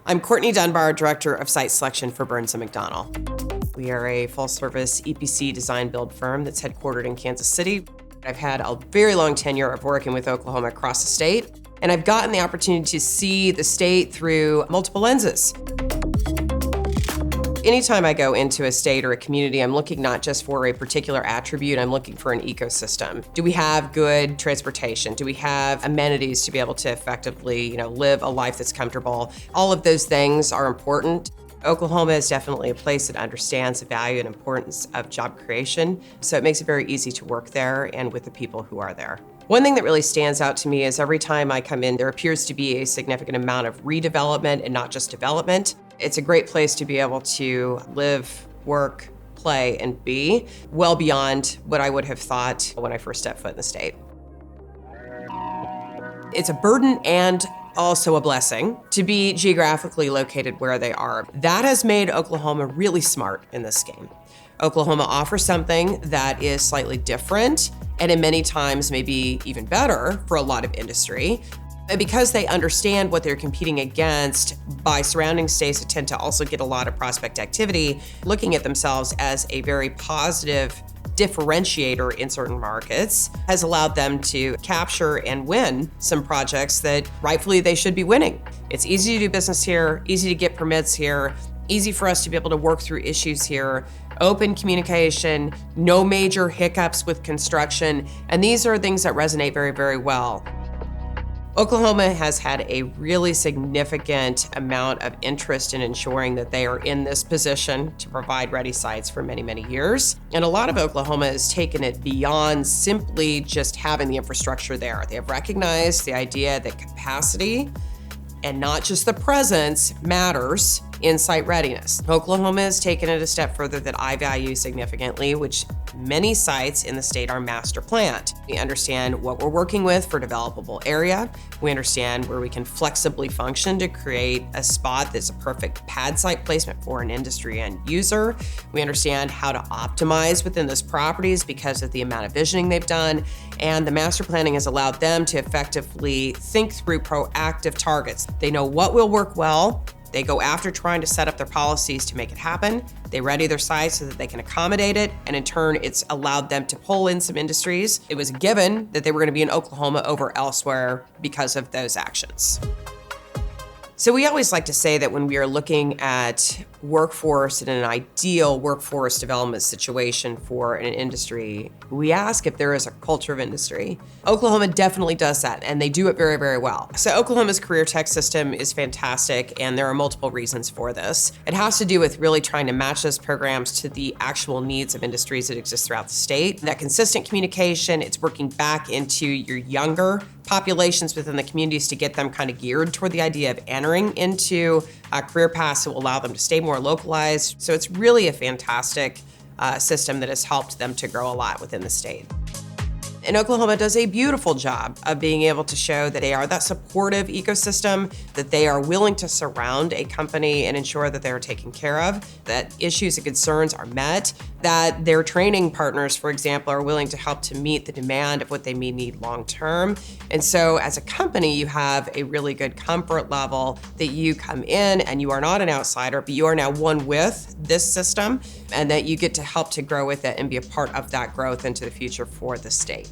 I'm Courtney Dunbar, Director of Site Selection for Burns McDonnell. We are a full-service EPC design-build firm that's headquartered in Kansas City. I've had a very long tenure of working with Oklahoma across the state, and I've gotten the opportunity to see the state through multiple lenses. Anytime I go into a state or a community, I'm looking not just for a particular attribute, I'm looking for an ecosystem. Do we have good transportation? Do we have amenities to be able to effectively, live a life that's comfortable? All of those things are important. Oklahoma is definitely a place that understands the value and importance of job creation, so it makes it very easy to work there and with the people who are there. One thing that really stands out to me is every time I come in, there appears to be a significant amount of redevelopment and not just development. It's a great place to be able to live, work, play, and be well beyond what I would have thought when I first stepped foot in the state. It's a burden and also a blessing to be geographically located where they are. That has made Oklahoma really smart in this game. Oklahoma offers something that is slightly different and in many times maybe even better for a lot of industry. And because they understand what they're competing against by surrounding states that tend to also get a lot of prospect activity, looking at themselves as a very positive differentiator in certain markets has allowed them to capture and win some projects that rightfully they should be winning. It's easy to do business here, easy to get permits here, easy for us to be able to work through issues here, open communication, no major hiccups with construction, and these are things that resonate very, very well. Oklahoma has had a really significant amount of interest in ensuring that they are in this position to provide ready sites for many, many years. And a lot of Oklahoma has taken it beyond simply just having the infrastructure there. They have recognized the idea that capacity and not just the presence matters in site readiness. Oklahoma has taken it a step further that I value significantly, which many sites in the state are master planned. We understand what we're working with for developable area. We understand where we can flexibly function to create a spot that's a perfect pad site placement for an industry end user. We understand how to optimize within those properties because of the amount of visioning they've done. And the master planning has allowed them to effectively think through proactive targets. They know what will work well. They go after trying to set up their policies to make it happen. They ready their sites so that they can accommodate it. And in turn, it's allowed them to pull in some industries. It was a given that they were going to be in Oklahoma over elsewhere because of those actions. So we always like to say that when we are looking at workforce in an ideal workforce development situation for an industry, we ask if there is a culture of industry. Oklahoma definitely does that, and they do it very, very well. So Oklahoma's career tech system is fantastic, and there are multiple reasons for this. It has to do with really trying to match those programs to the actual needs of industries that exist throughout the state. That consistent communication, it's working back into your younger populations within the communities to get them kind of geared toward the idea of entering into career paths that will allow them to stay more localized. So it's really a fantastic system that has helped them to grow a lot within the state. And Oklahoma does a beautiful job of being able to show that they are that supportive ecosystem, that they are willing to surround a company and ensure that they are taken care of, that issues and concerns are met, that their training partners, for example, are willing to help to meet the demand of what they may need long-term. And so as a company, you have a really good comfort level that you come in and you are not an outsider, but you are now one with this system, and that you get to help to grow with it and be a part of that growth into the future for the state.